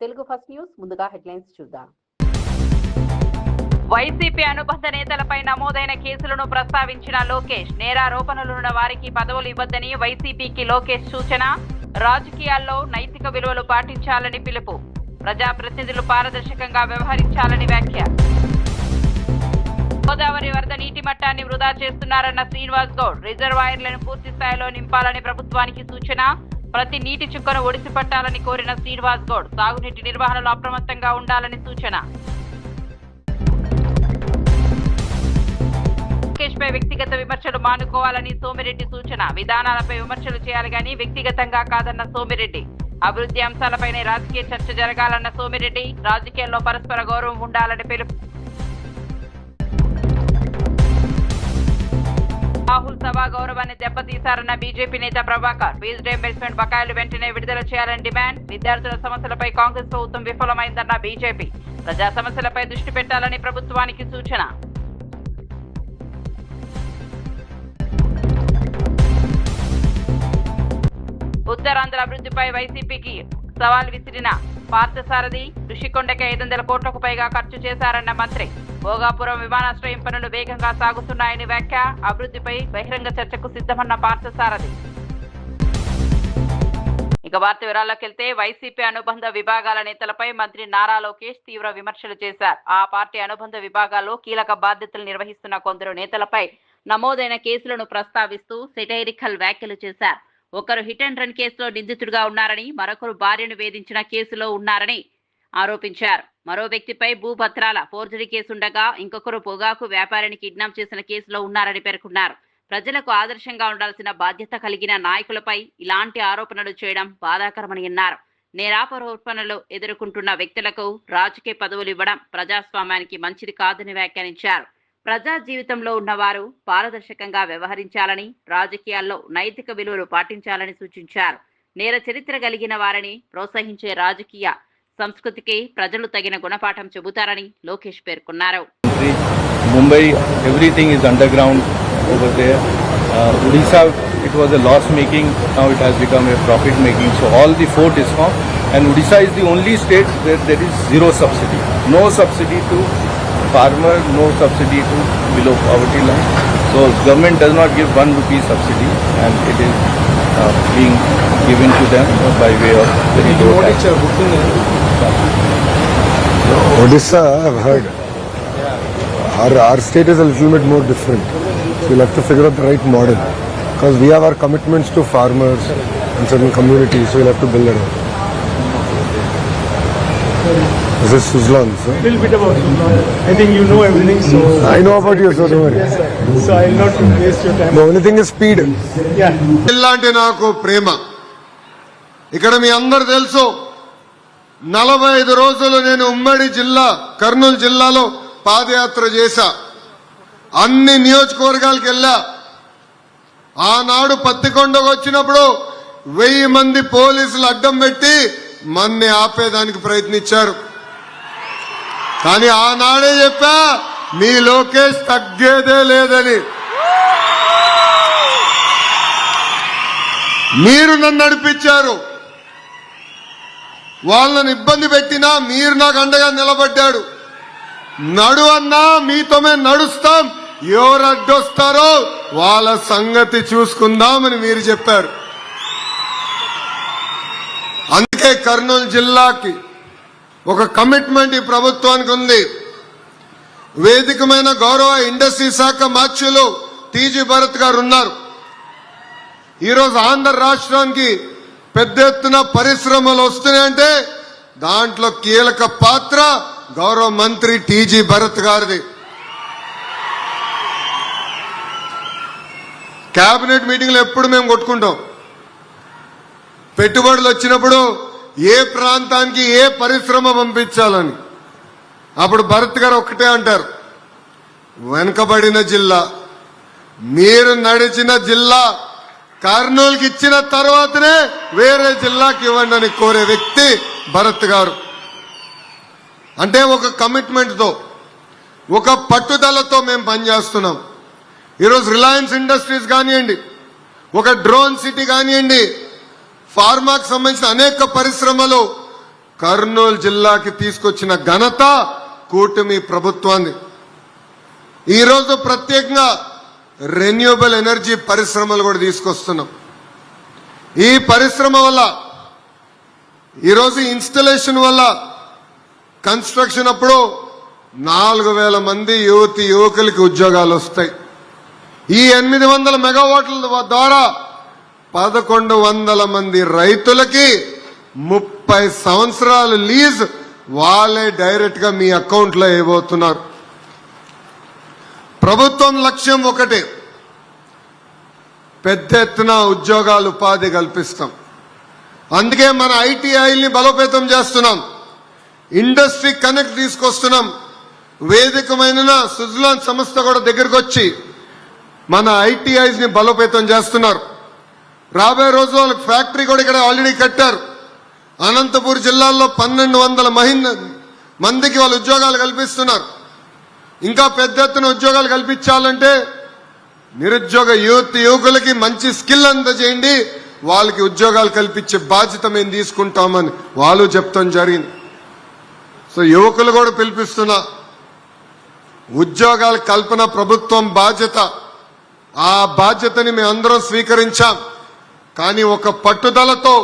Telugu first news ముందుగా headlines చూద్దాం. YCP అనుబంధ నేతలపై నమోదైన కేసులను ప్రస్తావించిన లోకేష్. నేరారోపణలున్న వారికి పదవులు ఇవ్వద్దని వైసీపీకి లోకేష్ సూచన. రాజకీయాల్లో నైతిక విలువలు పాటించాలని పిలుపు. ప్రజాప్రతినిధులు పారదర్శకంగా వ్యవహరించాలని వ్యాఖ్య. గోదావరి వరద నీటి మట్టాన్ని వృధా చేస్తున్నారన్న శ్రీనివాస్ గౌడ్. రిజర్వాయర్లను పూర్తి స్థాయిలో నింపాలని ప్రభుత్వానికి సూచన. ప్రతి నీటి చుక్కను ఒడిసి పట్టాలని కోరిన శ్రీనివాస్ గౌడ్. సాగునీటి నిర్వహణలో అప్రమత్తంగా ఉండాలని సూచన. లోకేష్ పై వ్యక్తిగత విమర్శలు మానుకోవాలని సోమిరెడ్డి సూచన. విధానాలపై విమర్శలు చేయాలి గాని వ్యక్తిగతంగా కాదన్న సోమిరెడ్డి. అభివృద్ధి అంశాలపైనే రాజకీయ చర్చ జరగాలన్న సోమిరెడ్డి. రాజకీయాల్లో పరస్పర గౌరవం ఉండాలని పిలుపు. రాహుల్ సభా గౌరవాన్ని దెబ్బతీశారన్న బీజేపీ నేత ప్రభాకర్. ఫీజు రీయింబర్స్మెంట్ బకాయిలు వెంటనే విడుదల చేయాలని డిమాండ్. విద్యార్థుల సమస్యలపై కాంగ్రెస్ ప్రభుత్వం విఫలమైందన్న బీజేపీ. ప్రజా సమస్యలపై దృష్టి పెట్టాలని ప్రభుత్వానికి సూచన. ఉత్తరాంధ్ర అభివృద్ధిపై వైసీపీకి సవాల్ విసిరిన పార్థసారథి. ఋషికొండకి 500 కోట్లకు పైగా ఖర్చు చేశారన్న మంత్రి. భోగాపురం విమానాశ్రయం పనులు వేగంగా సాగుతున్నాయని వ్యాఖ్య. అభివృద్ధిపై బహిరంగ చర్చకు సిద్ధమన్న పార్థసారథి. ఇక వార్త వివరాల్లోకి వెళ్తే, వైసీపీ అనుబంధ విభాగాల నేతలపై మంత్రి నారా లోకేష్ తీవ్ర విమర్శలు చేశారు. ఆ పార్టీ అనుబంధ విభాగాల్లో కీలక బాధ్యతలు నిర్వహిస్తున్న కొందరు నేతలపై నమోదైన కేసులను ప్రస్తావిస్తూ సెటైరికల్ వ్యాఖ్యలు చేశారు. ఒకరు హిట్ అండ్ రన్ కేసులో నిందితుడిగా ఉన్నారని, మరొకరు భార్యను వేధించిన కేసులో ఉన్నారని ఆరోపించారు. మరో వ్యక్తిపై భూపత్రాల ఫోర్జరీ కేసుండగా ఇంకొకరు పొగాకు వ్యాపారిని కిడ్నాప్ చేసిన కేసులో ఉన్నారని పేర్కొన్నారు. ప్రజలకు ఆదర్శంగా ఉండాల్సిన బాధ్యత కలిగిన నాయకులపై ఇలాంటి ఆరోపణలు చేయడం బాధాకరమని అన్నారు. నేరారోపణలు ఎదుర్కొంటున్న వ్యక్తులకు రాజకీయ పదవులు ఇవ్వడం ప్రజాస్వామ్యానికి మంచిది కాదని వ్యాఖ్యానించారు. ప్రజా జీవితంలో ఉన్నవారు పారదర్శకంగా వ్యవహరించాలని, రాజకీయాల్లో నైతిక విలువలు పాటించాలని సూచించారు. నేర చరిత్ర కలిగిన వారిని ప్రోత్సహించే రాజకీయ సంస్కృతికి ప్రజలు తగిన గుణపాఠం చెబుతారని లోకేష్ పేర్కొన్నారు. Mumbai everything is underground over there. Odisha, it was a loss making, now it has become a profit making. So all the 4 DISCOM, and Odisha is the only state where there is zero subsidy. No subsidy to farmer, no subsidy to below poverty line. So government does not give 1 rupee subsidy, and it is being given to them by way of the Odisha, I've heard. Our state is a little bit more different. So we'll have to figure out the right model. Because we have our commitments to farmers and certain communities, so we'll have to build it up. This is Suzlon, sir. A little bit about Suzlon. I think you know everything, so... I know about you, so don't worry. Yes, sir. So I'll not waste your time. The only thing is speed. Yeah. ఇలాంటి నాకు ప్రేమ. ఇక్కడ మీ అందరు తెలుసు, 45 రోజులు నేను ఉమ్మడి జిల్లా కర్నూలు జిల్లాలో పాదయాత్ర చేశా. అన్ని నియోజకవర్గాలకు వెళ్ళా. ఆనాడు పత్తికొండకు వచ్చినప్పుడు 1000 మంది పోలీసులు అడ్డం పెట్టి మన్ని ఆపేదానికి ప్రయత్నించారు. కానీ ఆనాడే చెప్పా, మీ లోకేష్ తగ్గేదే లేదని. మీరు నన్ను నడిపించారు. వాళ్ళని ఇబ్బంది పెట్టినా మీరు నాకు అండగా నిలబడ్డాడు. నడువన్నా మీతో మేము నడుస్తాం, ఎవరు అడ్డొస్తారో వాళ్ళ సంగతి చూసుకుందామని మీరు చెప్పారు. అందుకే కర్నూలు జిల్లాకి ఒక కమిట్మెంట్ ఈ ప్రభుత్వానికి ఉంది. వేదికమైన గౌరవ ఇండస్ట్రీ శాఖ మార్చులు టీజీ భరత్ గారు ఉన్నారు. ఈరోజు ఆంధ్ర రాష్ట్రానికి పెద్ద ఎత్తున పరిశ్రమలు వస్తున్నాయంటే దాంట్లో కీలక పాత్ర గౌరవ మంత్రి టీజీ భరత్ గారిది. కేబినెట్ మీటింగ్లో ఎప్పుడు మేము కొట్టుకుంటాం. పెట్టుబడులు వచ్చినప్పుడు ఏ ప్రాంతానికి ఏ పరిశ్రమ పంపించాలని. అప్పుడు భరత్ గారు ఒక్కటే అంటారు, వెనుకబడిన జిల్లా, మీరు నడిచిన జిల్లా కర్నూలుకి ఇచ్చిన తర్వాతనే వేరే జిల్లాకి ఇవ్వండి అని కోరే వ్యక్తి భరత్ గారు. అంటే ఒక కమిట్మెంట్తో, ఒక పట్టుదలతో మేము పనిచేస్తున్నాం. ఈరోజు రిలయన్స్ ఇండస్ట్రీస్ కానివ్వండి, ఒక డ్రోన్ సిటీ కానివ్వండి, ఫార్మాకు సంబంధించిన అనేక పరిశ్రమలు కర్నూలు జిల్లాకి తీసుకొచ్చిన ఘనత కూటమి ప్రభుత్వాన్ని. ఈరోజు ప్రత్యేకంగా రెన్యూబుల్ ఎనర్జీ పరిశ్రమలు కూడా తీసుకొస్తున్నాం. ఈ పరిశ్రమ వల్ల ఈరోజు ఇన్స్టలేషన్ వల్ల కన్స్ట్రక్షన్ అప్పుడు 4,000 మంది యువకులకి ఉద్యోగాలు వస్తాయి. ఈ 800 మెగావాట్ల ద్వారా 1,100 మంది రైతులకి 30 సంవత్సరాలు లీజ్ వాళ్ళే డైరెక్ట్ గా మీ అకౌంట్ లో వేయబోతున్నారు. ప్రభుత్వం లక్ష్యం ఒకటే, పెద్ద ఎత్తున ఉద్యోగాలు ఉపాధి కల్పిస్తాం. అందుకే మన ఐటీఐని బలోపేతం చేస్తున్నాం, ఇండస్ట్రీ కనెక్ట్ తీసుకొస్తున్నాం. వేదికమైన సుజలాన్ సంస్థ కూడా దగ్గరకు వచ్చి మన ఐటీఐస్ ని బలోపేతం చేస్తున్నారు. రాబోయే రోజుల్లో వాళ్ళకి ఫ్యాక్టరీ కూడా ఇక్కడ ఆల్రెడీ కట్టారు. అనంతపూర్ జిల్లాలో 1,200 మందికి వాళ్ళు ఉద్యోగాలు కల్పిస్తున్నారు. ఇంకా పెద్ద ఎత్తున ఉద్యోగాలు కల్పించాలంటే నిరుద్యోగ యువకులకి మంచి స్కిల్ అందజేయండి, వాళ్ళకి ఉద్యోగాలు కల్పించే బాధ్యత మేము తీసుకుంటామని వాళ్ళు చెప్తాం జరిగింది. సో యువకులు కూడా పిలిపిస్తున్నా, ఉద్యోగాల కల్పన ప్రభుత్వం బాధ్యత. ఆ బాధ్యతని మేమందరం స్వీకరించాం. కానీ ఒక పట్టుదలతో,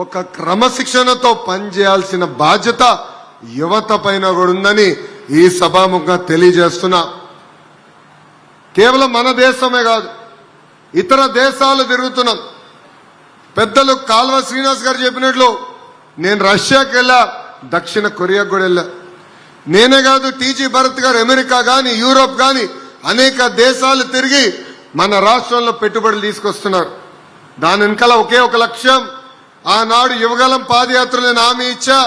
ఒక క్రమశిక్షణతో పనిచేయాల్సిన బాధ్యత యువత పైన కూడా ఉందని ఈ సభాముఖంగా తెలియజేస్తున్నా. కేవలం మన దేశమే కాదు, ఇతర దేశాలు తిరుగుతున్నాం. పెద్దలు కాల్వ శ్రీనివాస్ గారు చెప్పినట్లు నేను రష్యాకి వెళ్ళా, దక్షిణ కొరియాకు కూడా వెళ్ళా. నేనే కాదు, టీజీ భరత్ గారు అమెరికా గాని యూరోప్ గాని అనేక దేశాలు తిరిగి మన రాష్ట్రంలో పెట్టుబడులు తీసుకొస్తున్నారు. దాని వెనకాల ఒకే ఒక లక్ష్యం, ఆనాడు యువగలం పాదయాత్రలో నేను హామీ ఇచ్చా,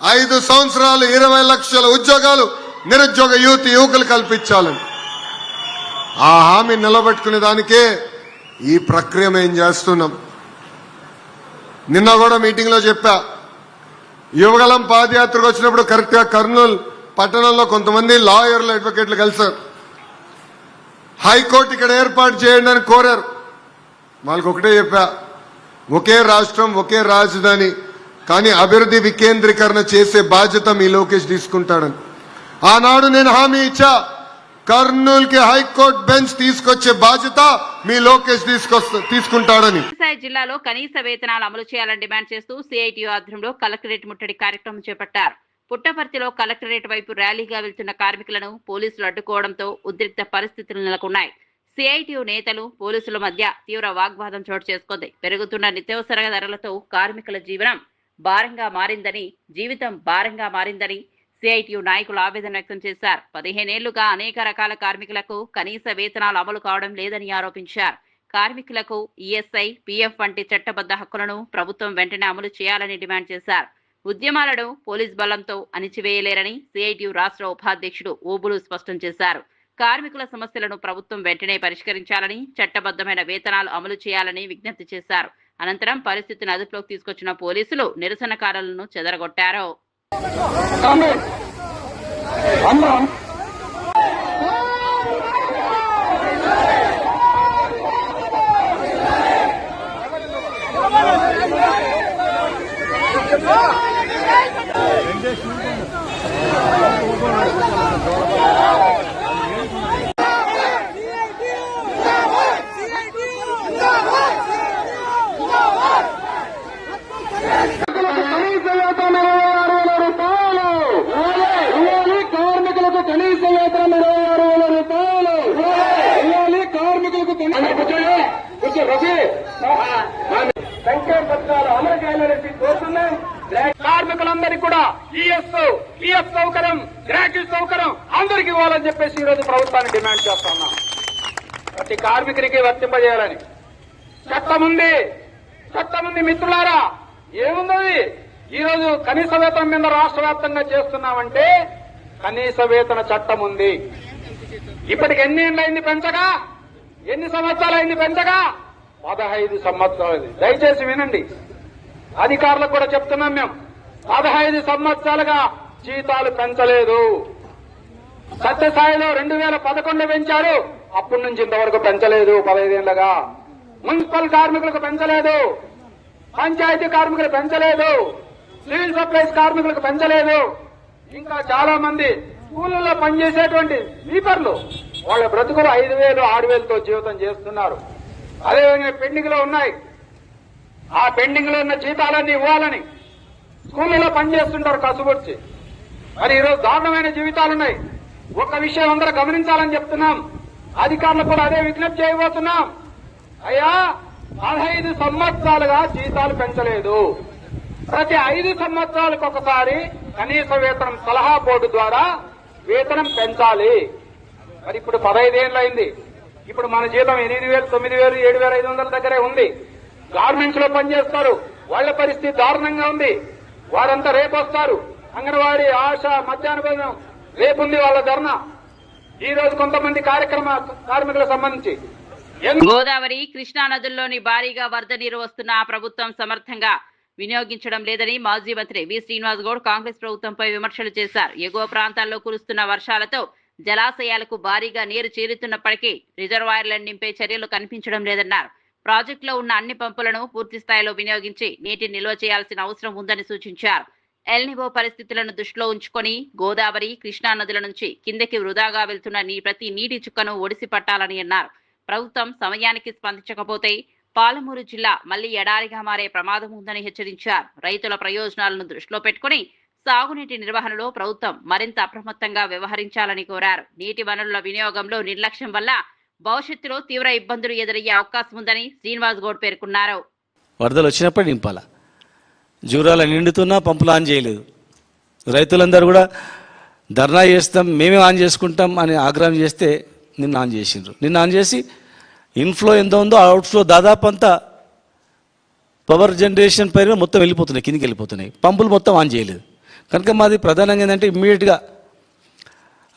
5 సంవత్సరాలు 20 లక్షల ఉద్యోగాలు నిరుద్యోగ యువకులు కల్పించాలని. ఆ హామీ నిలబెట్టుకునే దానికే ఈ ప్రక్రియ మేము చేస్తున్నాం. నిన్న కూడా మీటింగ్ లో చెప్పా, యువగలం పాదయాత్రకు వచ్చినప్పుడు కరెక్ట్ గా కర్నూలు పట్టణంలో కొంతమంది లాయర్లు, అడ్వకేట్లు కలిశారు. హైకోర్టు ఇక్కడ ఏర్పాటు చేయండి అని కోరారు. వాళ్ళకి ఒకటే చెప్పా, ఒకే రాష్ట్రం ఒకే రాజధాని, కానీ అభివృద్ధి వికేంద్రీకరణ చేసే బాధ్యత మీ లోకేష్ తీసుకుంటాడని. ఆనాడు నేను హామీ ఇచ్చా, కర్నూలుకి హైకోర్టు బెంచ్ తీసుకొచ్చే బాధ్యత మీ లోకేష్ తీసుకుంటాడని. జిల్లాలో కనీస వేతనాలు అమలు చేయాలని డిమాండ్ చేస్తూ సిఐటియు ఆధ్వర్యంలో కలెక్టరేట్ ముట్టడి కార్యక్రమం చేపట్టారు. పుట్టపర్తిలో కలెక్టరేట్ వైపు ర్యాలీగా వెళ్తున్న కార్మికులను పోలీసులు అడ్డుకోవడంతో ఉద్రిక్త పరిస్థితులు నెలకొన్నాయి. సిఐటియు నేతలు పోలీసుల మధ్య తీవ్ర వాగ్వాదం చోటు చేసుకుంది. పెరుగుతున్న నిత్యావసర ధరలతో కార్మికుల జీవితం భారంగా మారిందని సిఐటియు నాయకులు ఆవేదన వ్యక్తం చేశారు. 15 ఏళ్లుగా అనేక రకాల కార్మికులకు కనీస వేతనాలు అమలు కావడం లేదని ఆరోపించారు. కార్మికులకు ఈఎస్ఐ, పిఎఫ్ వంటి చట్టబద్ధ హక్కులను ప్రభుత్వం వెంటనే అమలు చేయాలని డిమాండ్ చేశారు. ఉద్యమాలను పోలీస్ బలంతో అణిచివేయలేరని సిఐటియు రాష్ట్ర ఉపాధ్యక్షుడు ఓబులు స్పష్టం చేశారు. కార్మికుల సమస్యలను ప్రభుత్వం వెంటనే పరిష్కరించాలని, చట్టబద్ధమైన వేతనాలు అమలు చేయాలని విజ్ఞప్తి చేశారు. అనంతరం పరిస్థితిని అదుపులోకి తీసుకొచ్చిన పోలీసులు నిరసనకారులను చెదరగొట్టారు. కార్మికులందరికీ కూడా పిఎఫ్ సౌకర్యం, గ్రాట్యుటీ సౌకర్యం అందరికీ ఇవ్వాలని చెప్పేసి ఈరోజు ప్రభుత్వాన్ని డిమాండ్ చేస్తా ఉన్నాం. ప్రతి కార్మికునికి వర్తింపజేయాలని చట్టం ఉంది మిత్రులారా. ఏముంది ఈరోజు కనీస వేతనం మీద రాష్ట్ర వ్యాప్తంగా చేస్తున్నామంటే కనీస వేతన చట్టం ఉంది. ఇప్పటికి ఎన్ని ఏళ్ళైంది పెంచగా, ఎన్ని సంవత్సరాలైంది పెంచగా? 15 సంవత్సరాలు. దయచేసి వినండి, అధికారులకు కూడా చెప్తున్నాం మేము, 15 సంవత్సరాలుగా జీతాలు పెంచలేదు. సత్యసాయిలో 2011 పెంచారు, అప్పటి నుంచి ఇంతవరకు పెంచలేదు. 15 ఏళ్లుగా మున్సిపల్ కార్మికులకు పెంచలేదు, పంచాయతీ కార్మికులు పెంచలేదు, సివిల్ సప్లైస్ కార్మికులకు పెంచలేదు. ఇంకా చాలా మంది స్కూళ్ళలో పనిచేసేటువంటి స్వీపర్లు వాళ్ళ బ్రతుకులు 5,000, 6,000తో జీవితం చేస్తున్నారు. అదేవిధంగా పెండింగ్ లో ఉన్నాయి. ఆ పెండింగ్ లో ఉన్న జీతాలన్నీ ఇవ్వాలని స్కూళ్ళలో పనిచేస్తుంటారు కసుబొచ్చి. మరి ఈరోజు దారుణమైన జీవితాలున్నాయి. ఒక విషయం అందరూ గమనించాలని చెప్తున్నాం. అధికారులు కూడా అదే విజ్ఞప్తి చేయబోతున్నాం. అయ్యా, 15 సంవత్సరాలుగా జీతాలు పెంచలేదు. ప్రతి 5 సంవత్సరాలకు ఒకసారి కనీస వేతనం సలహా బోర్డు ద్వారా వేతనం పెంచాలి. మరి ఇప్పుడు 15 ఏళ్ళు అయింది. ఇప్పుడు మన జీతం 8,000, 9,000, 7,500 దగ్గరే ఉంది. గార్మెంట్స్ లో పనిచేస్తారు, వాళ్ల పరిస్థితి దారుణంగా ఉంది. వారంతా రేపు వస్తారు. అంగన్వాడీ, ఆశ, మధ్యాహ్న భోజనం రేపుంది వాళ్ళ ధర్నా. ఈ రోజు కొంతమంది కార్మికులకు సంబంధించి గోదావరి, కృష్ణా నదుల్లోని భారీగా వరద నీరు వస్తున్నా ప్రభుత్వం సమర్థంగా వినియోగించడం లేదని మాజీ మంత్రి వి శ్రీనివాస్ గౌడ్ కాంగ్రెస్ ప్రభుత్వంపై విమర్శలు చేశారు. ఎగువ ప్రాంతాల్లో కురుస్తున్న వర్షాలతో జలాశయాలకు భారీగా నీరు చేరుతున్నప్పటికీ రిజర్వాయర్లను నింపే చర్యలు కనిపించడం లేదన్నారు. ప్రాజెక్టులో ఉన్న అన్ని పంపులను పూర్తి స్థాయిలో వినియోగించి నీటిని నిల్వ చేయాల్సిన అవసరం ఉందని సూచించారు. ఎల్నివో పరిస్థితులను దృష్టిలో ఉంచుకొని గోదావరి, కృష్ణా నదుల నుంచి కిందకి వృధాగా వెళ్తున్న ప్రతి నీటి చుక్కను ఒడిసి పట్టాలని అన్నారు. ప్రభుత్వం సమయానికి స్పందించకపోతే పాలమూరు జిల్లా మళ్లీ ఎడారిగా మారే ప్రమాదం ఉందని హెచ్చరించారు. రైతుల ప్రయోజనాలను దృష్టిలో పెట్టుకుని సాగునీటి నిర్వహణలో ప్రభుత్వం మరింత అప్రమత్తంగా వ్యవహరించాలని కోరారు. నీటి వనరుల వినియోగంలో నిర్లక్ష్యం వల్ల భవిష్యత్తులో తీవ్ర ఇబ్బందులు ఎదురయ్యే అవకాశం ఉందని శ్రీనివాస్ గౌడ్ పేర్కొన్నారు. వరదలు వచ్చినప్పుడు నింపాల, జూరాల నిండుతున్నా పంపులు ఆన్ చేయలేదు. రైతులందరూ కూడా ధర్నా చేస్తాం, మేమే ఆన్ చేసుకుంటాం అని ఆగ్రహం చేస్తే నిన్న ఆన్ చేసిండ్రు. నిన్న ఆన్ చేసి ఇన్ఫ్లో ఎంత ఉందో అవుట్ఫ్లో దాదాపు అంతా పవర్ జనరేషన్ పైన మొత్తం వెళ్ళిపోతున్నాయి, కిందికి వెళ్ళిపోతున్నాయి. పంపులు మొత్తం ఆన్ చేయలేదు. కనుక మాది ప్రధానంగా ఏంటంటే ఇమ్మీడియట్గా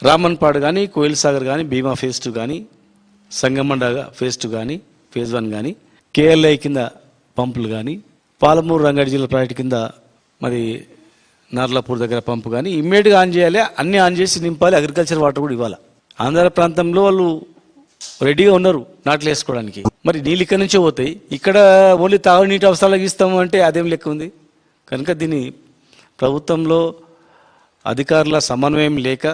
రామన్పాడు కానీ, కోయిల్ సాగర్ కానీ, భీమా ఫేజ్ 2 కానీ, సంగమండ ఫేజ్ 2 కానీ, ఫేజ్ 1 కానీ, కేఎల్ఐ కింద పంపులు కానీ, పాలమూరు రంగారెడ్డి జిల్లా ప్రాజెక్టు కింద మరి నార్లాపూర్ దగ్గర పంపు కానీ ఇమ్మీడియట్గా ఆన్ చేయాలి. అన్నీ ఆన్ చేసి నింపాలి. అగ్రికల్చర్ వాటర్ కూడా ఇవ్వాలి. ఆంధ్ర ప్రాంతంలో వాళ్ళు రెడీగా ఉన్నారు నాట్లు వేసుకోవడానికి. మరి నీళ్ళు ఇక్కడ నుంచే పోతాయి. ఇక్కడ ఓన్లీ తాగునీటి అవసరాలకు ఇస్తాము అంటే అదేం లెక్క ఉంది. కనుక దీన్ని ప్రభుత్వంలో అధికారుల సమన్వయం లేక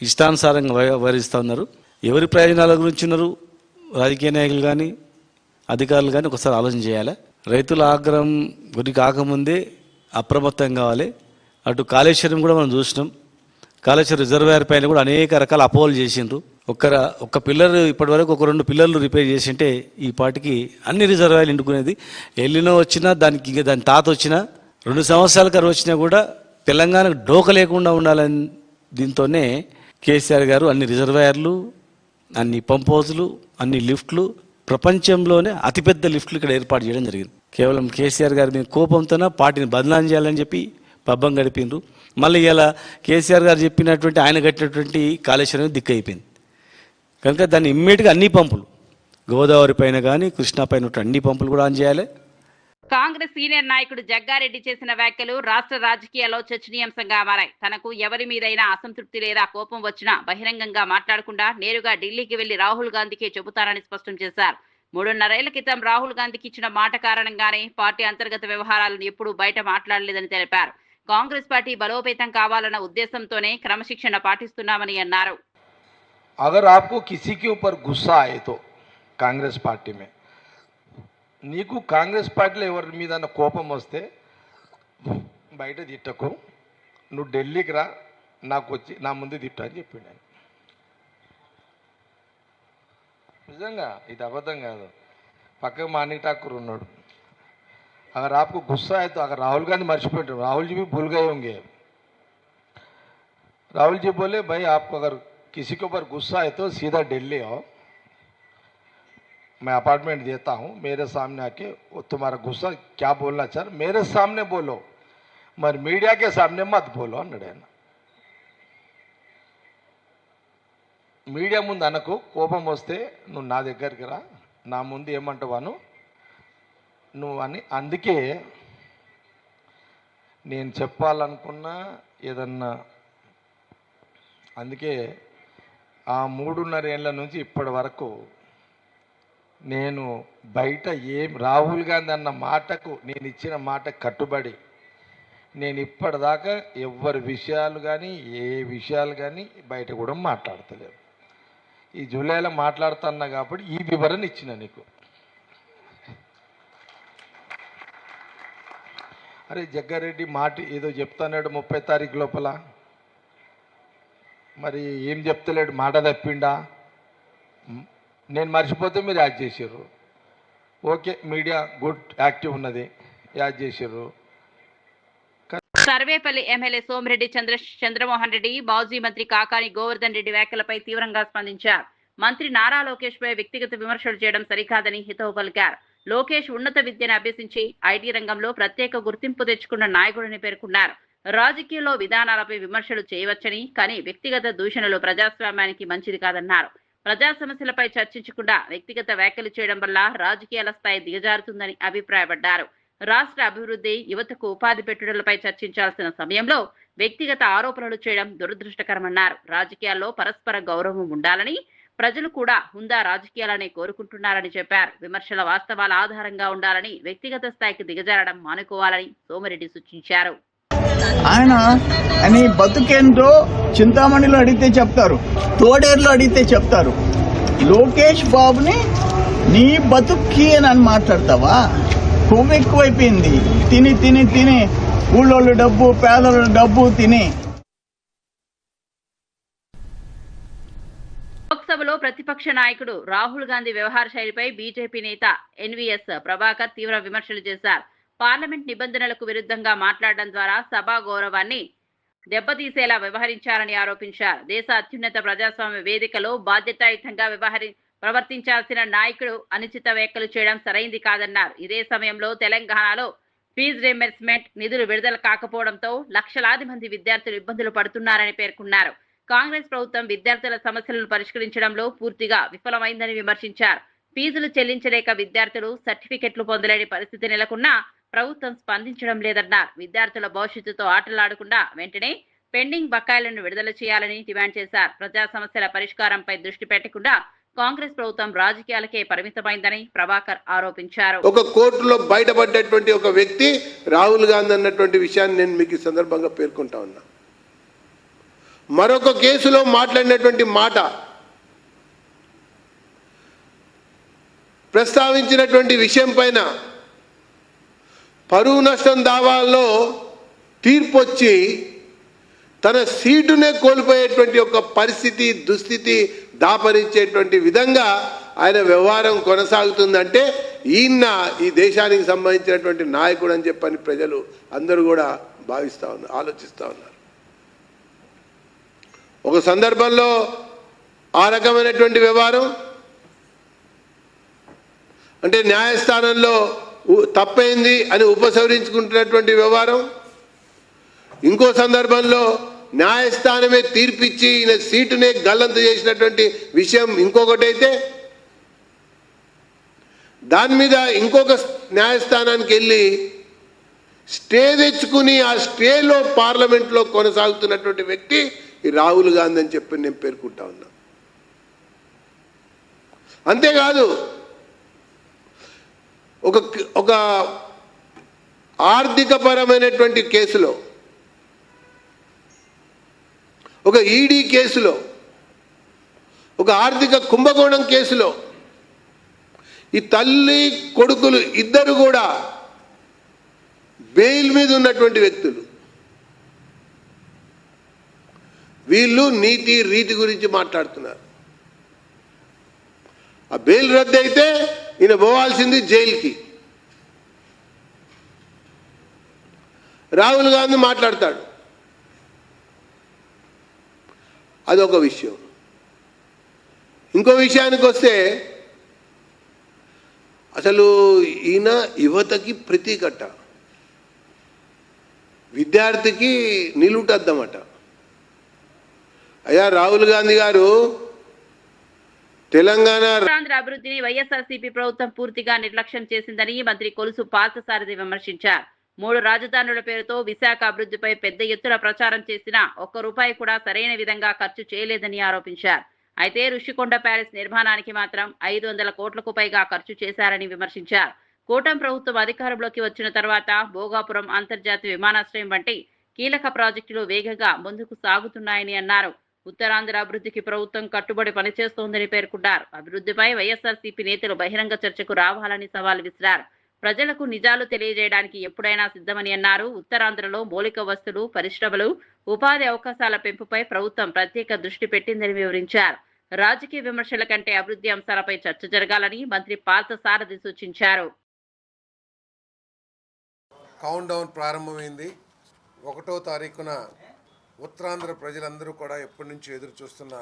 ఇష్టానుసారంగా వ్యవహరిస్తూ ఉన్నారు. ఎవరి ప్రయోజనాల గురించి ఉన్నారు రాజకీయ నాయకులు కానీ అధికారులు కానీ ఒకసారి ఆలోచన చేయాలి. రైతుల ఆగ్రహం గురి కాకముందే అప్రమత్తం కావాలి. అటు కాళేశ్వరం కూడా మనం చూసినాం. కాళేశ్వరం రిజర్వాయర్ పైన కూడా అనేక రకాల అపోహలు చేసిండ్రు. ఒక్క పిల్లర్ ఇప్పటి వరకు 1-2 పిల్లర్లు రిపేర్ చేసింటే ఈ పాటికి అన్ని రిజర్వాయర్లు నిండుకునేది. ఎల్లినో వచ్చినా దాని తాత వచ్చినా 2 సంవత్సరాల కరువు వచ్చినా కూడా తెలంగాణకు డోక లేకుండా ఉండాలని దీంతోనే కేసీఆర్ గారు అన్ని రిజర్వాయర్లు, అన్ని పంప్ హౌజులు, అన్ని లిఫ్ట్లు, ప్రపంచంలోనే అతిపెద్ద లిఫ్ట్లు ఇక్కడ ఏర్పాటు చేయడం జరిగింది. కేవలం కేసీఆర్ గారి మీద కోపంతోనే పార్టీని బదనాం చేయాలని చెప్పి పబ్బం గడిపిండ్రు. మళ్ళీ ఇలా కేసీఆర్ గారు చెప్పినటువంటి ఆయన కట్టినటువంటి కాళేశ్వరం దిక్కైపోయింది. కనుక దాన్ని ఇమ్మీడియట్గా అన్ని పంపులు గోదావరి పైన కానీ కృష్ణా పైన అన్ని పంపులు కూడా ఆన్ చేయాలి. కాంగ్రెస్ సీనియర్ నాయకుడు జగ్గారెడ్డి చేసిన వ్యాఖ్యలు రాష్ట్ర రాజకీయాల్లో చర్చనీయాంశంగా మారాయి. తనకు ఎవరి మీదైనా అసంతృప్తి లేదా కోపం వచ్చినా బహిరంగంగా మాట్లాడకుండా నేరుగా ఢిల్లీకి వెళ్లి రాహుల్ గాంధీకే చెబుతారని స్పష్టం చేశారు. 3.5 ఏళ్ల క్రితం రాహుల్ గాంధీకి ఇచ్చిన మాట కారణంగానే పార్టీ అంతర్గత వ్యవహారాలను ఎప్పుడూ బయట మాట్లాడలేదని తెలిపారు. కాంగ్రెస్ పార్టీ బలోపేతం కావాలన్న ఉద్దేశంతోనే క్రమశిక్షణ పాటిస్తున్నామని అన్నారు. अगर आपको किसी के ऊपर गुस्सा आए तो कांग्रेस पार्टी में నీకు కాంగ్రెస్ పార్టీలో ఎవరి మీద కోపం వస్తే బయట తిట్టకు, నువ్వు ఢిల్లీకి రా, నాకు వచ్చి నా ముందు తిట్టు అని చెప్పిండు ఆయన. నిజంగా ఇది అబద్ధం కాదు. పక్కకు మాణిక్ ఠాకూర్ ఉన్నాడు. अगर आपको गुस्सा है तो अगर राहुल गांधी मर्चिपोयाరు, राहुल जी भी भूल गए होंगे. राहुल जी बोले भाई आपको अगर किसी के ऊपर गुस्सा है तो सीधा दिल्ली आओ, मैं अपार्टमेंट देता हूँ, मेरे सामने आके वो तुम्हारा गुस्सा क्या बोलना चाह मेरे सामने बोलो, मगर मीडिया के सामने मत बोलो అన్నాడు ఆయన. మీడియా ముందు అనకు, కోపం వస్తే నువ్వు నా దగ్గరికి రా, నా ముందు ఏమంటావాను నువ్వు అని. అందుకే నేను చెప్పాలనుకున్నా ఏదన్నా, అందుకే ఆ 3.5 ఏళ్ల నుంచి ఇప్పటి వరకు నేను బయట రాహుల్ గాంధీ అన్న మాటకు నేను ఇచ్చిన మాట కట్టుబడి నేను ఇప్పటిదాకా ఎవరి విషయాలు కానీ ఏ విషయాలు కానీ బయట కూడా మాట్లాడతలేను. ఈ జూలైలో మాట్లాడుతున్నా కాబట్టి ఈ వివరణ ఇచ్చిన నీకు. అరే జగ్గారెడ్డి మాట ఏదో చెప్తాన్నాడు 30 తారీఖు లోపల, మరి ఏం చెప్తలేడు, మాట తప్పిండా? నేను మర్చిపోతే మీరు యాడ్ చేసారు. ఓకే, మీడియా గుడ్ యాక్టివ్ ఉన్నది, యాడ్ చేసారు. సర్వేపల్లి ఎమ్మెల్యే సోమిరెడ్డి చంద్రమోహన్ రెడ్డి మాజీ మంత్రి కాకాని గోవర్ధన్ రెడ్డి వ్యాఖ్యలపై తీవ్రంగా స్పందించారు. మంత్రి నారా లోకేష్ పై వ్యక్తిగత విమర్శలు చేయడం సరికాదని హితవు పలికారు. లోకేష్ ఉన్నత విద్యను అభ్యసించి ఐటీ రంగంలో ప్రత్యేక గుర్తింపు తెచ్చుకున్న నాయకుడిని పేర్కొన్నారు. రాజకీయాల్లో విధానాలపై విమర్శలు చేయవచ్చని, కానీ వ్యక్తిగత దూషణలు ప్రజాస్వామ్యానికి మంచిది కాదన్నారు. ప్రజా సమస్యలపై చర్చించకుండా వ్యక్తిగత వ్యాఖ్యలు చేయడం వల్ల రాజకీయాల స్థాయి దిగజారుతుందని అభిప్రాయపడ్డారు. రాష్ట్ర అభివృద్ధి, యువతకు ఉపాధి పెట్టుబడులపై చర్చించాల్సిన సమయంలో వ్యక్తిగత ఆరోపణలు చేయడం దురదృష్టకరమన్నారు. రాజకీయాల్లో పరస్పర గౌరవం ఉండాలని, ప్రజలు కూడా హుందా రాజకీయాలనే కోరుకుంటున్నారని చెప్పారు. విమర్శల వాస్తవాల ఆధారంగా ఉండాలని, వ్యక్తిగత స్థాయికి దిగజారడం మానుకోవాలని సోమిరెడ్డి సూచించారు. ఆయన బతుకేంటో చింతామణిలో అడిగితే చెప్తారు, తోడేరులో అడిగితే చెప్తారు. లోకేష్ బాబుని నీ బతుక్కి అని మాట్లాడతావా? కొవ్వు ఎక్కువైపోయింది. తిని తిని తిని ఊళ్ళోళ్ళు డబ్బు, పేదోళ్ళ డబ్బు తిని. లోక్సభలో ప్రతిపక్ష నాయకుడు రాహుల్ గాంధీ వ్యవహార శైలిపై బీజేపీ నేత ఎన్వీఎస్ ప్రభాకర్ తీవ్ర విమర్శలు చేశారు. పార్లమెంట్ నిబంధనలకు విరుద్ధంగా మాట్లాడడం ద్వారా సభా గౌరవాన్ని దెబ్బతీసేలా వ్యవహరించారని ఆరోపించారు. దేశ అత్యున్నత ప్రజాస్వామ్య వేదికలో బాధ్యతాయుతంగా ప్రవర్తించాల్సిన నాయకుడు అనుచిత వ్యాఖ్యలు చేయడం సరైంది కాదన్నారు. ఇదే సమయంలో తెలంగాణలో ఫీజు రీయింబర్స్మెంట్ నిధులు విడుదల కాకపోవడంతో లక్షలాది మంది విద్యార్థులు ఇబ్బందులు పడుతున్నారని పేర్కొన్నారు. కాంగ్రెస్ ప్రభుత్వం విద్యార్థుల సమస్యలను పరిష్కరించడంలో పూర్తిగా విఫలమైందని విమర్శించారు. ఫీజులు చెల్లించలేక విద్యార్థులు సర్టిఫికెట్లు పొందలేని పరిస్థితి నెలకొన్నా ప్రభుత్వం స్పందించడం లేదన్నారు. విద్యార్థుల భవిష్యత్తుతో ఆటలాడకుండా వెంటనే పెండింగ్ బకాయిలను విడుదల చేయాలని డిమాండ్ చేశారు. ప్రజా సమస్యల పరిష్కారంపై దృష్టి పెట్టకుండా కాంగ్రెస్ ప్రభుత్వం రాజకీయాలకే పరిమితమైందని ప్రభాకర్ ఆరోపించారు. ఒక కోర్టులో బయటపడ్డటువంటి ఒక వ్యక్తి రాహుల్ గాంధీ అన్నటువంటి విషయాన్ని నేను మీకు ఈ సందర్భంగా పేర్కొంటా ఉన్నా. మరొక కేసులో మాట్లాడినటువంటి మాట, ప్రస్తావించినటువంటి విషయం పైన పరువు నష్టం దావాల్లో తీర్పు వచ్చి తన సీటునే కోల్పోయేటువంటి ఒక పరిస్థితి, దుస్థితి దాపరించేటువంటి విధంగా ఆయన వ్యవహారం కొనసాగుతుందంటే ఈయన ఈ దేశానికి సంబంధించినటువంటి నాయకుడు అని చెప్పని ప్రజలు అందరూ కూడా భావిస్తూ ఉన్నారు, ఆలోచిస్తూ ఉన్నారు. ఒక సందర్భంలో ఆ రకమైనటువంటి వ్యవహారం అంటే న్యాయస్థానంలో తప్పైంది అని ఉపసంహరించుకుంటున్నటువంటి వ్యవహారం, ఇంకో సందర్భంలో న్యాయస్థానమే తీర్పిచ్చి ఈయన సీటునే గల్లంతు చేసినటువంటి విషయం ఇంకొకటైతే, దాని మీద ఇంకొక న్యాయస్థానానికి వెళ్ళి స్టే తెచ్చుకుని ఆ స్టేలో పార్లమెంట్లో కొనసాగుతున్నటువంటి వ్యక్తి ఈ రాహుల్ గాంధీ అని చెప్పి నేను పేర్కొంటా ఉన్నా. అంతేకాదు ఒక ఆర్థికపరమైనటువంటి కేసులో, ఒక ఈడీ కేసులో, ఒక ఆర్థిక కుంభకోణం కేసులో ఈ తల్లి కొడుకులు ఇద్దరు కూడా బెయిల్ మీద ఉన్నటువంటి వ్యక్తులు. వీళ్ళు నీతి రీతి గురించి మాట్లాడుతున్నారు. ఆ బెయిల్ రద్దు అయితే ఈయన పోవాల్సింది జైలుకి. రాహుల్ గాంధీ మాట్లాడతాడు, అదొక విషయం. ఇంకో విషయానికి వస్తే అసలు ఈయన యువతకి ప్రతీకట, విద్యార్థికి నిలుటద్దమట. అయ్యా రాహుల్ గాంధీ గారు, తెలంగాణ ఆంధ్ర అభివృద్ధిని వైఎస్ఆర్సీపీ ప్రభుత్వం పూర్తిగా నిర్లక్ష్యం చేసిందని మంత్రి కొలుసు పార్థసారథి విమర్శించారు. 3 రాజధానుల పేరుతో విశాఖ అభివృద్ధిపై పెద్ద ఎత్తున ప్రచారం చేసినా ఒక్క రూపాయి కూడా సరైన విధంగా ఖర్చు చేయలేదని ఆరోపించారు. అయితే రుషికొండ ప్యాలెస్ నిర్మాణానికి మాత్రం 500 కోట్లకు పైగా ఖర్చు చేశారని విమర్శించారు. కూటమి ప్రభుత్వం అధికారంలోకి వచ్చిన తర్వాత భోగాపురం అంతర్జాతీయ విమానాశ్రయం వంటి కీలక ప్రాజెక్టులు వేగంగా ముందుకు సాగుతున్నాయని అన్నారు. ఉత్తరాంధ్ర అభివృద్ధికి ప్రభుత్వం కట్టుబడి పనిచేస్తోందని పేర్కొన్నారు. అభివృద్ధిపై వైఎస్ఆర్సీపీ నేతలు బహిరంగ చర్చకు రావాలని సవాల్ విసిరారు. ప్రజలకు నిజాలు తెలియజేయడానికి ఎప్పుడైనా సిద్ధమని అన్నారు. ఉత్తరాంధ్రలో మౌలిక వస్తువులు, పరిశ్రమలు, ఉపాధి అవకాశాల పెంపుపై ప్రభుత్వం ప్రత్యేక దృష్టి పెట్టిందని వివరించారు. రాజకీయ విమర్శల కంటే అభివృద్ధి అంశాలపై చర్చ జరగాలని మంత్రి పార్థసారథి సూచించారు. కౌంట్ డౌన్ ప్రారంభమైంది. 1వ తారీఖున ఉత్తరాంధ్ర ప్రజలందరూ కూడా ఎప్పటి నుంచి ఎదురు చూస్తున్న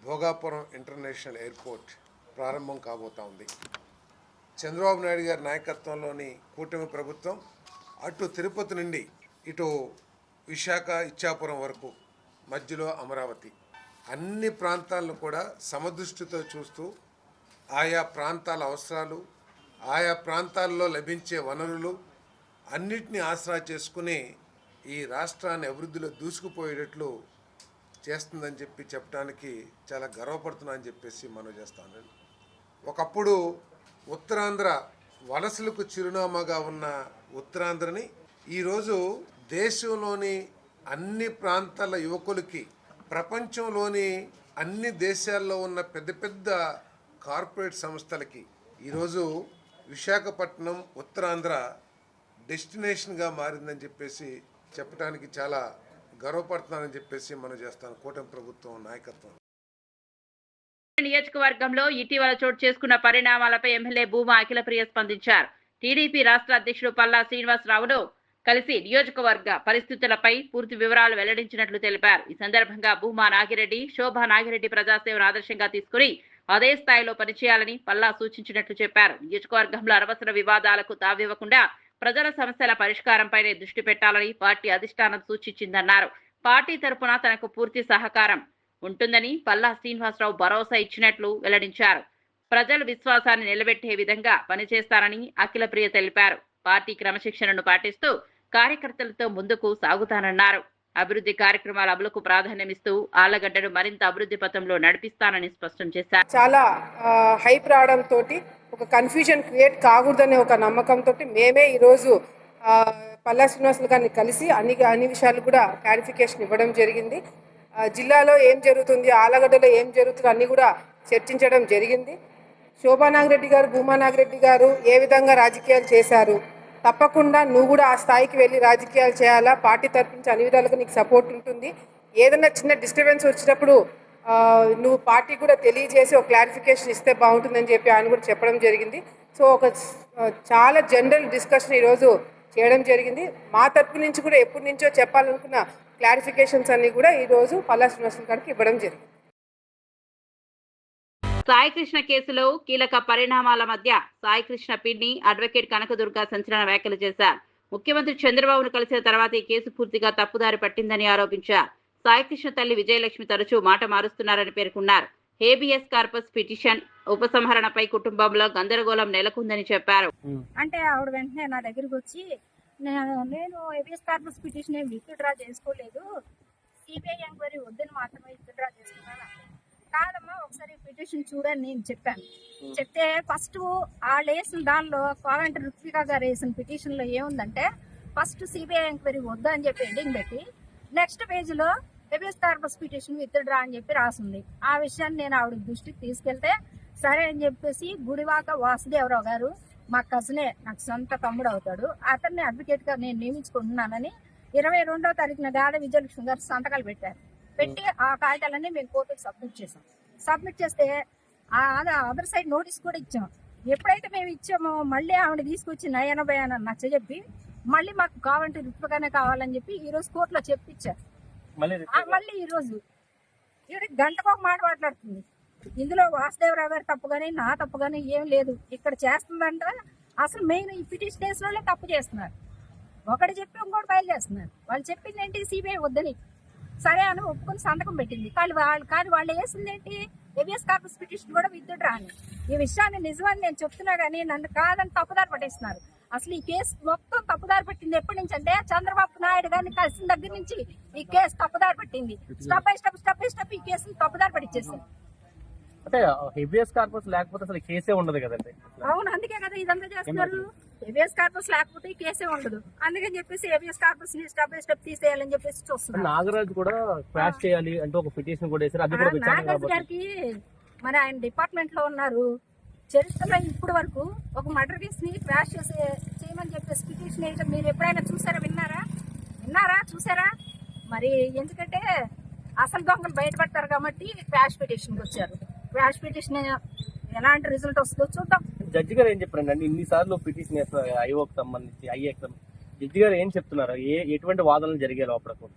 భోగాపురం ఇంటర్నేషనల్ ఎయిర్పోర్ట్ ప్రారంభం కాబోతా ఉంది. చంద్రబాబు నాయుడు గారి నాయకత్వంలోని కూటమి ప్రభుత్వం అటు తిరుపతి నుండి ఇటు విశాఖ, ఇచ్చాపురం వరకు మధ్యలో అమరావతి అన్ని ప్రాంతాలను కూడా సమదృష్టితో చూస్తూ ఆయా ప్రాంతాల అవసరాలు, ఆయా ప్రాంతాల్లో లభించే వనరులు అన్నిటినీ ఆసరా చేసుకుని ఈ రాష్ట్రాన్ని అభివృద్ధిలో దూసుకుపోయేటట్లు చేస్తుందని చెప్పడానికి చాలా గర్వపడుతున్నానని చెప్పేసి మనం చేస్తాను. ఒకప్పుడు ఉత్తరాంధ్ర వలసలకు చిరునామాగా ఉన్న ఉత్తరాంధ్రని ఈరోజు దేశంలోని అన్ని ప్రాంతాల యువకులకి, ప్రపంచంలోని అన్ని దేశాల్లో ఉన్న పెద్ద పెద్ద కార్పొరేట్ సంస్థలకి ఈరోజు విశాఖపట్నం ఉత్తరాంధ్ర డెస్టినేషన్గా మారిందని చెప్పేసి చెప్పడానికి చాలా గర్వపడుతున్నానని చెప్పేసి మనం చేస్తాను కూటమి ప్రభుత్వం నాయకత్వం. నియోజకవర్గంలో ఇటీవల చోటు చేసుకున్న పరిణామాలపై ఎమ్మెల్యే భూమా అఖిలప్రియ స్పందించారు. టీడీపీ రాష్ట్ర అధ్యక్షుడు పల్లా శ్రీనివాసరావును కలిసి నియోజకవర్గ పరిస్థితులపై పూర్తి వివరాలు వెల్లడించినట్లు తెలిపారు. ఈ సందర్భంగా భూమా నాగిరెడ్డి, శోభా నాగిరెడ్డి ప్రజాసేవను ఆదర్శంగా తీసుకుని అదే స్థాయిలో పనిచేయాలని పల్లా సూచించినట్లు చెప్పారు. నియోజకవర్గంలో అనవసర వివాదాలకు తావివ్వకుండా ప్రజల సమస్యల పరిష్కారంపైనే దృష్టి పెట్టాలని పార్టీ అధిష్టానం సూచించిందన్నారు. పార్టీ తరపున తనకు పూర్తి సహకారం ఉంటుందని పల్లా శ్రీనివాసరావు భరోసా ఇచ్చినట్లు వెల్లడించారు. ప్రజల విశ్వాసాన్ని నిలబెట్టే విధంగా పనిచేస్తారని అఖిలప్రియ తెలిపారు. పార్టీ క్రమశిక్షణను పాటిస్తూ కార్యకర్తలతో ముందుకు సాగుతానన్నారు. అభివృద్ధి కార్యక్రమాల అమలుకు ప్రాధాన్యమిస్తూ ఆళ్లగడ్డను మరింత అభివృద్ధి పథంలో నడిపిస్తానని స్పష్టం చేశారు. చాలా హైప్ రావడంతో ఒక కన్ఫ్యూజన్ క్రియేట్ కాకూడదనే ఒక నమ్మకంతో మేమే ఈరోజు పల్లా శ్రీనివాసులు గారిని కలిసి అన్ని విషయాలు కూడా క్లారిఫికేషన్ ఇవ్వడం జరిగింది. జిల్లాలో ఏం జరుగుతుంది, ఆళ్లగడ్డలో ఏం జరుగుతుంది అన్నీ కూడా చర్చించడం జరిగింది. శోభా నాగిరెడ్డి గారు, భూమా నాగిరెడ్డి గారు ఏ విధంగా రాజకీయాలు చేశారు, తప్పకుండా నువ్వు కూడా ఆ స్థాయికి వెళ్ళి రాజకీయాలు చేయాలా, పార్టీ తరఫు నుంచి అన్ని విధాలుగా నీకు సపోర్ట్ ఉంటుంది. ఏదైనా చిన్న డిస్టర్బెన్స్ వచ్చినప్పుడు నువ్వు పార్టీ కూడా తెలియజేసి ఒక క్లారిఫికేషన్ ఇస్తే బాగుంటుందని చెప్పి ఆయన కూడా చెప్పడం జరిగింది. సో ఒక చాలా జనరల్ డిస్కషన్ ఈరోజు చేయడం జరిగింది. మా తరపు నుంచి కూడా ఎప్పటి నుంచో చెప్పాలనుకున్న క్లారిఫికేషన్స్ అన్ని కూడా ఈరోజు పల్లా శ్రీనివాసులు గారికి ఇవ్వడం జరిగింది. సాయికృష్ణ కేసులో కీలక పరిణామాల మధ్య సాయికృష్ణ పిన్ని అడ్వకేట్ కనకదుర్గ సంచలన వ్యాఖ్యలు చేశారు. ముఖ్యమంత్రి చంద్రబాబును కలిసిన తర్వాత ఈ కేసు పూర్తిగా తప్పుదారి పట్టిందని ఆరోపించారు. సాయికృష్ణ తల్లి విజయలక్ష్మి తరచూ మాట మారుస్తున్నారని పేర్కొన్నారు. హేబియస్ కార్పస్ పిటిషన్ ఉపసంహరణపై కుటుంబంలో గందరగోళం నెలకొందని చెప్పారు. అంటే ఆవిడ వెంటనే నా దగ్గరికి వచ్చి నేను హేబియస్ కార్పస్ పిటిషన్ ఏం విత్డ్రా చేసుకోలేదు, సిబిఐ ఎంక్వైరీ వద్దని మాత్రమే విత్డ్రా చేసుకున్నాను. కాదమ్మా ఒకసారి పిటిషన్ చూడని నేను చెప్పాను. చెప్తే ఫస్ట్ వాళ్ళు వేసిన దానిలో కావాలంటే రుత్విక గారు వేసిన పిటిషన్లో ఏముందంటే ఫస్ట్ సిబిఐ ఎంక్వైరీ వద్దు అని చెప్పి ఎండింగ్ పెట్టి నెక్స్ట్ పేజీలో హేబియస్ కార్పస్ పిటిషన్ విత్డ్రా అని చెప్పి రాసింది. ఆ విషయాన్ని నేను ఆవిడ దృష్టికి తీసుకెళ్తే సరే అని చెప్పేసి గుడివాక వాసుదేవరావు గారు మా కజినే, నాకు సొంత తమ్ముడు అవుతాడు, అతన్ని అడ్వకేట్గా నేను నియమించుకుంటున్నానని 22వ తారీఖున గాడ విజయలక్ష్మి గారు సంతకాలు పెట్టి ఆ కాగితాలన్నీ మేము కోర్టుకు సబ్మిట్ చేసాం. సబ్మిట్ చేస్తే అదర్ సైడ్ నోటీస్ కూడా ఇచ్చాం. ఎప్పుడైతే మేము ఇచ్చామో మళ్ళీ ఆవిడ తీసుకొచ్చి నయన భయాన్ని నచ్చజెప్పి మళ్ళీ మాకు కావాలంటే రుత్విగానే కావాలని చెప్పి ఈరోజు కోర్టులో చెప్పించారు. మళ్ళీ ఈరోజు గంటకు ఒక మాట మాట్లాడుతుంది. ఇందులో వాసుదేవరావు గారు తప్పు కానీ నా తప్పు కానీ ఏం లేదు, ఇక్కడ చేస్తుందంట. అసలు మెయిన్ ఈ పిటిషన్ కేసులోనే తప్పు చేస్తున్నారు. ఒకటి చెప్పి ఇంకోటి బయలు చేస్తున్నారు. వాళ్ళు చెప్పింది ఏంటి, సిబిఐ వద్దని. సరే అని ఒప్పుకొని సంతకం పెట్టింది. కానీ వాళ్ళు వేసింది ఏంటి, హేబియస్ కార్పస్ పిటిషన్ కూడా విత్డ్రా అని. ఈ విషయాన్ని నిజమని నేను చెప్తున్నా కానీ నన్ను కాదని తప్పుదారి పట్టేస్తున్నారు. అసలు ఈ కేసు మొత్తం తప్పుదారి పట్టింది ఎప్పటి నుంచి అంటే చంద్రబాబు నాయుడు గారిని కలిసిన దగ్గర నుంచి ఈ కేసు తప్పుదారి పట్టింది. స్టెప్ బై స్టెప్ ఈ కేసుని తప్పుదారి పట్టించేసింది. అంటే హెబియస్ కార్పస్ లేకపోతే అసలు కేసే ఉండదు కదండి. అవును, అందుకే కదా ఇదంతా చేస్తున్నారు. ఏబిఎస్ కార్పస్ లేకపోతే ఈ కేసే ఉండదు. అందుకని చెప్పేసి ఏబిఎస్ కార్పస్ ని స్టెప్ బై స్టెప్ తీసేయాలని చెప్పేసి చూస్తున్నారు. నాగరాజు కూడా క్రాష్ చేయాలి అంటే ఒక పిటిషన్ కూడా వేశారు. అది కూడా నాగరాజు గారికి మరి ఆయన డిపార్ట్మెంట్ లో ఉన్నారు. చరిత్రలో ఇప్పటి వరకు ఒక మర్డర్ కేసు ని క్రాష్ చేయమని చెప్పేసి పిటిషన్ వేయడం మీరు ఎప్పుడైనా చూసారా, విన్నారా చూసారా? మరి ఎందుకంటే అసలు దొంగలు బయటపడతారు కాబట్టి క్రాష్ పిటిషన్కి వచ్చారు. క్రాష్ పిటిషన్ ఎలాంటి రిజల్ట్ వస్తుందో చూద్దాం. జడ్జి గారు ఏం చెప్పారండి? అంటే ఇన్నిసార్లు పిటిషన్ వేస్తున్నారు ఐఓకి సంబంధించి, ఐఏకి జడ్జి గారు ఏం చెప్తున్నారు? ఎటువంటి వాదనలు జరిగాయి లోపలకు?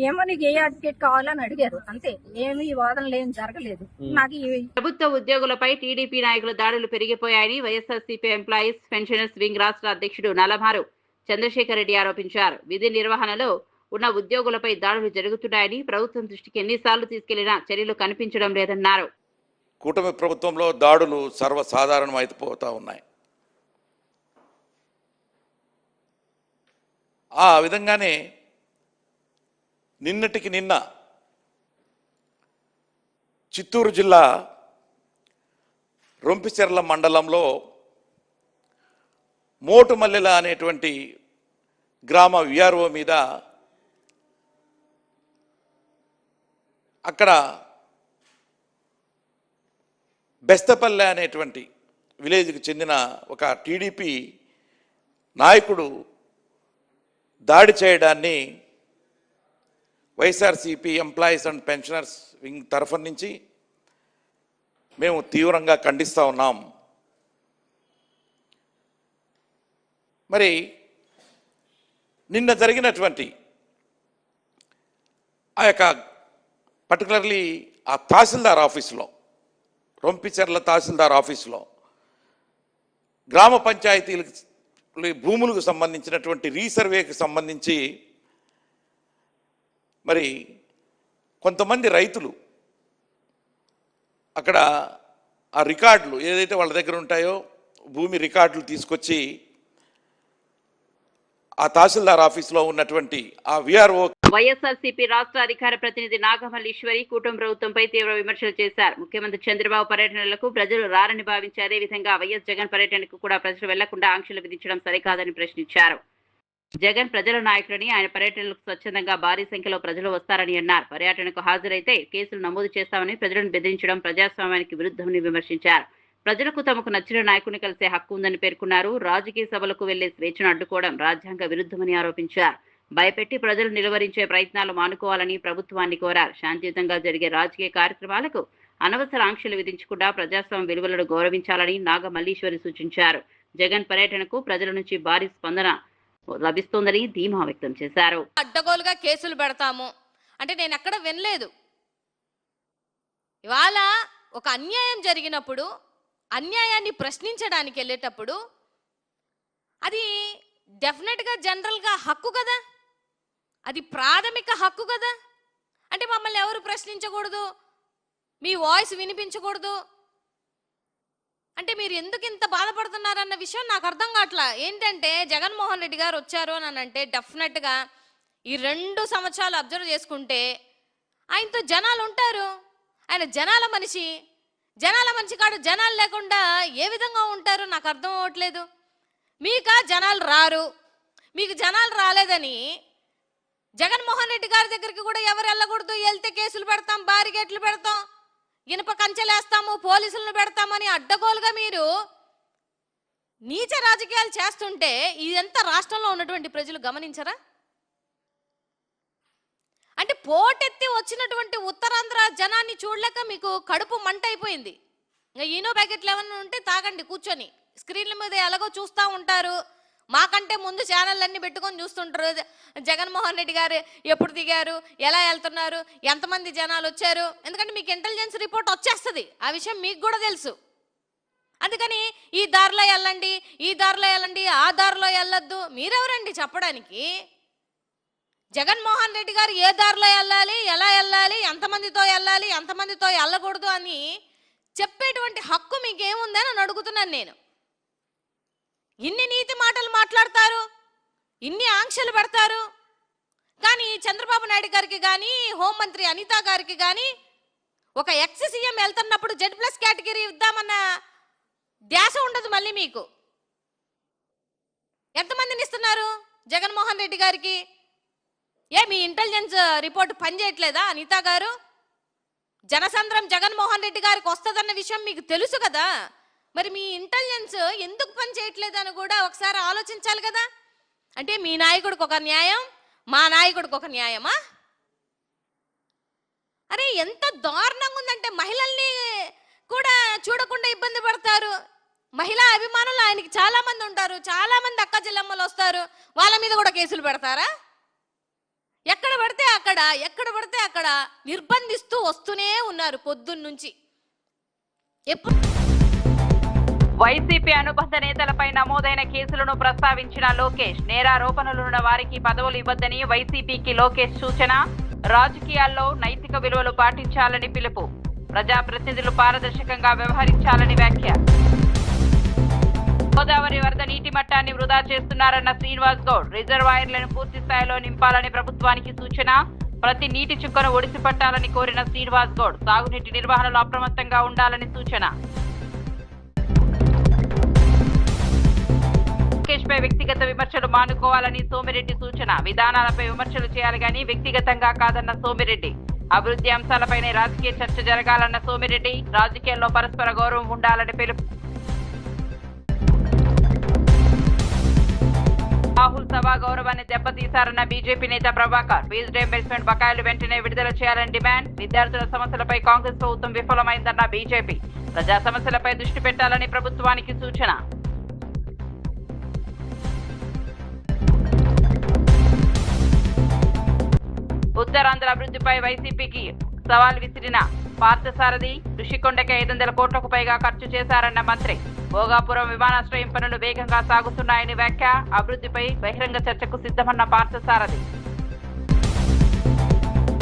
ఏమో నీకు ఏ అడ్వకేట్ కావాలని అడిగారు, అంతే. ఏమి వాదనలు ఏం జరగలేదు. నాకు ప్రభుత్వ ఉద్యోగులపై టీడీపీ నాయకుల దాడులు పెరిగిపోయాయని వైఎస్ఆర్సీపీ ఎంప్లాయీస్ పెన్షనర్స్ వింగ్ రాష్ట్ర అధ్యక్షుడు నలమారు చంద్రశేఖర్ రెడ్డి ఆరోపించారు. విధి నిర్వహణలో ఉన్న ఉద్యోగులపై దాడులు జరుగుతున్నాయని ప్రభుత్వం దృష్టికి ఎన్నిసార్లు తీసుకెళ్లినా చర్యలు కనిపించడం లేదన్నారు. కూటమి ప్రభుత్వంలో దాడులు సర్వసాధారణం అయిపోతూ ఉన్నాయి. ఆ విధంగానే నిన్నటికి నిన్న చిత్తూరు జిల్లా రొంపిచెర్ల మండలంలో మోటుమల్లెల అనేటువంటి గ్రామ విఆర్ఓ మీద అక్కడ బెస్తపల్లె అనేటువంటి విలేజ్కి చెందిన ఒక టీడీపీ నాయకుడు దాడి చేయడాన్ని YSRCP employees and pensioners wing తరఫు నుంచి మేము తీవ్రంగా ఖండిస్తూ ఉన్నాం. మరి నిన్న జరిగినటువంటి ఆ యొక్క పర్టికులర్లీ ఆ తహసీల్దార్ ఆఫీసులో, రొంపిచెర్ల తహసీల్దార్ ఆఫీసులో గ్రామ పంచాయతీల భూములకు సంబంధించినటువంటి రీసర్వేకి సంబంధించి మరి కొంతమంది రైతులు అక్కడ ఆ రికార్డులు ఏదైతే వాళ్ళ దగ్గర ఉంటాయో భూమి రికార్డులు తీసుకొచ్చి ఆ తహసీల్దార్ ఆఫీసులో ఉన్నటువంటి ఆ విఆర్ఓ. వైఎస్ఆర్సీపీ రాష్ట్ర అధికార ప్రతినిధి నాగమల్లీశ్వరి కూటమి ప్రభుత్వంపై తీవ్ర విమర్శలు చేశారు. ముఖ్యమంత్రి చంద్రబాబు పర్యటనలకు ప్రజలు రారని భావించి అదేవిధంగా వైఎస్ జగన్ పర్యటనకు కూడా ప్రజలు వెళ్లకుండా ఆంక్షలు విధించడం సరికాదని ప్రశ్నించారు. జగన్ ప్రజల నాయకులని, ఆయన పర్యటనలకు స్వచ్ఛందంగా భారీ సంఖ్యలో ప్రజలు వస్తారని అన్నారు. పర్యటనకు హాజరైతే కేసులు నమోదు చేస్తామని ప్రజలను బెదిరించడం ప్రజాస్వామ్యానికి విరుద్ధమని విమర్శించారు. ప్రజలకు తమకు నచ్చిన నాయకుని కలిసే హక్కు ఉందని పేర్కొన్నారు. రాజకీయ సభలకు వెళ్లే స్వేచ్ఛను అడ్డుకోవడం రాజ్యాంగ విరుద్ధమని ఆరోపించారు. భయపెట్టి ప్రజలు నిలువరించే ప్రయత్నాలు మానుకోవాలని ప్రభుత్వాన్ని కోరారు. శాంతియుతంగా జరిగే రాజకీయ కార్యక్రమాలకు అనవసర ఆంక్షలు విధించకుండా ప్రజాస్వామ్య విలువలను గౌరవించాలని నాగమల్లీశ్వరి సూచించారు. జగన్ పర్యటనకు ప్రజల నుంచి భారీ స్పందన లభిస్తోందని ధీమా వ్యక్తం చేశారు. అడ్డగోలుగా కేసులు పెడతాము అంటే నేను ఎక్కడ వినలేదు. ఇవాళ ఒక అన్యాయం జరిగినప్పుడు అన్యాయాన్ని ప్రశ్నించడానికి వెళ్ళేటప్పుడు అది డెఫినెట్గా జనరల్గా హక్కు కదా, అది ప్రాథమిక హక్కు కదా. అంటే మమ్మల్ని ఎవరు ప్రశ్నించకూడదు, మీ వాయిస్ వినిపించకూడదు అంటే మీరు ఎందుకు ఇంత బాధపడుతున్నారన్న విషయం నాకు అర్థం కావట్లా. ఏంటంటే జగన్మోహన్ రెడ్డి గారు వచ్చారు అని అంటే డెఫినెట్గా ఈ 2 సంవత్సరాలు అబ్జర్వ్ చేసుకుంటే ఆయనతో జనాలు ఉంటారు. ఆయన జనాల మనిషి కాడు జనాలు లేకుండా ఏ విధంగా ఉంటారు నాకు అర్థం అవ్వట్లేదు. మీకా జనాలు రారు, మీకు జనాలు రాలేదని జగన్మోహన్ రెడ్డి గారి దగ్గరికి కూడా ఎవరు వెళ్ళకూడదు, వెళ్తే కేసులు పెడతాం, బారిగేట్లు పెడతాం, ఇనుప కంచెలేస్తాము, పోలీసులను పెడతామని అడ్డగోలుగా మీరు నీచ రాజకీయాలు చేస్తుంటే ఇదంతా రాష్ట్రంలో ఉన్నటువంటి ప్రజలు గమనించరా? అంటే పోటెత్తి వచ్చినటువంటి ఉత్తరాంధ్ర జనాన్ని చూడలేక మీకు కడుపు మంట అయిపోయింది. ఇంకా ఈనో ప్యాకెట్లు ఏమన్నా ఉంటే తాగండి కూర్చొని, స్క్రీన్ల మీద ఎలాగో చూస్తూ ఉంటారు. మాకంటే ముందు ఛానళ్ళన్నీ పెట్టుకొని చూస్తుంటారు. జగన్మోహన్ రెడ్డి గారు ఎప్పుడు దిగారు, ఎలా వెళ్తున్నారు, ఎంతమంది జనాలు వచ్చారు, ఎందుకంటే మీకు ఇంటెలిజెన్స్ రిపోర్ట్ వచ్చేస్తుంది, ఆ విషయం మీకు కూడా తెలుసు. అందుకని ఈ దారిలో వెళ్ళండి, ఈ దారిలో వెళ్ళండి, ఆ దారిలో వెళ్ళొద్దు. మీరెవరండి చెప్పడానికి? జగన్మోహన్ రెడ్డి గారు ఏ దారిలో వెళ్ళాలి, ఎలా వెళ్ళాలి, ఎంతమందితో వెళ్ళాలి, ఎంతమందితో వెళ్ళకూడదు అని చెప్పేటువంటి హక్కు మీకేముందని అని అడుగుతున్నాను నేను. ఇన్ని నీతి మాటలు మాట్లాడతారు, ఇన్ని ఆంక్షలు పెడతారు, కానీ చంద్రబాబు నాయుడు గారికి కానీ హోంమంత్రి అనిత గారికి కానీ ఒక ఎక్స్ సీఎం వెళ్తున్నప్పుడు Z+ కేటగిరీ ఇద్దామన్న ధ్యాస ఉండదు మళ్ళీ మీకు. ఎంతమందిని ఇస్తున్నారు జగన్మోహన్ రెడ్డి గారికి? మీ ఇంటెలిజెన్స్ రిపోర్ట్ పనిచేయట్లేదా అనితా గారు? జనసంద్రం జగన్మోహన్ రెడ్డి గారికి వస్తుందన్న విషయం మీకు తెలుసు కదా, మరి మీ ఇంటెలిజెన్స్ ఎందుకు పనిచేయట్లేదు అని కూడా ఒకసారి ఆలోచించాలి కదా. అంటే మీ నాయకుడికి ఒక న్యాయం, మా నాయకుడికి ఒక న్యాయమా? అరే ఎంత దారుణంగా ఉందంటే మహిళల్ని కూడా చూడకుండా ఇబ్బంది పడతారు. మహిళా అభిమానులు ఆయనకి చాలా మంది ఉంటారు, చాలా మంది అక్క చెల్లెమ్మలు వస్తారు, వాళ్ళ మీద కూడా కేసులు పెడతారా? ఎక్కడ పడితే అక్కడ నిర్బంధిస్తూ వస్తూనే ఉన్నారు పొద్దున్నుంచి. ఎప్పుడు వైసీపీ అనుబంధ నేతలపై నమోదైన కేసులను ప్రస్తావించిన లోకేష్, నేరారోపణలున్న వారికి పదవులు ఇవ్వద్దని వైసీపీకి లోకేష్ సూచన. రాజకీయాల్లో నైతిక విలువలు పాటించాలని పిలుపు. ప్రజాప్రతినిధులు పారదర్శకంగా వ్యవహరించాలని వ్యాఖ్య. గోదావరి వరద నీటి మట్టాన్ని వృధా చేస్తున్నారన్న శ్రీనివాస్ గౌడ్, రిజర్వాయర్లను పూర్తి స్థాయిలో నింపాలని ప్రభుత్వానికి సూచన. ప్రతి నీటి చుక్కను ఒడిసి పట్టాలని కోరిన శ్రీనివాస్ గౌడ్, సాగునీటి నిర్వహణలో అప్రమత్తంగా ఉండాలని సూచన. లోకేష్ పై వ్యక్తిగత విమర్శలు మానుకోవాలని సోమిరెడ్డి సూచన. విధానాలపై విమర్శలు చేయాలి గాని వ్యక్తిగతంగా కాదన్న సోమిరెడ్డి. అభివృద్ధి అంశాలపైనే రాజకీయ చర్చ జరగాలన్న సోమిరెడ్డి, రాజకీయాల్లో పరస్పర గౌరవం ఉండాలని పిలుపు. రాహుల్ సభా గౌరవాన్ని దెబ్బతీశారన్న బీజేపీ నేత ప్రభాకర్, ఫీజు రీయింబర్స్మెంట్ బకాయిలు వెంటనే విడుదల చేయాలని డిమాండ్. విద్యార్థుల సమస్యలపై కాంగ్రెస్ ప్రభుత్వం విఫలమైందన్న బీజేపీ, ప్రజా సమస్యలపై దృష్టి పెట్టాలని ప్రభుత్వానికి సూచన. ఉత్తరాంధ్ర అభివృద్ధిపై వైసీపీకి సవాల్ విసిరిన పార్థసారథి, ఋషికొండకి 500 కోట్లకు పైగా ఖర్చు చేశారన్న మంత్రి. భోగాపురం విమానాశ్రయం పనులు వేగంగా సాగుతున్నాయని వ్యాఖ్య. అభివృద్ధిపై బహిరంగ చర్చకు సిద్ధమన్న పార్థసారథి.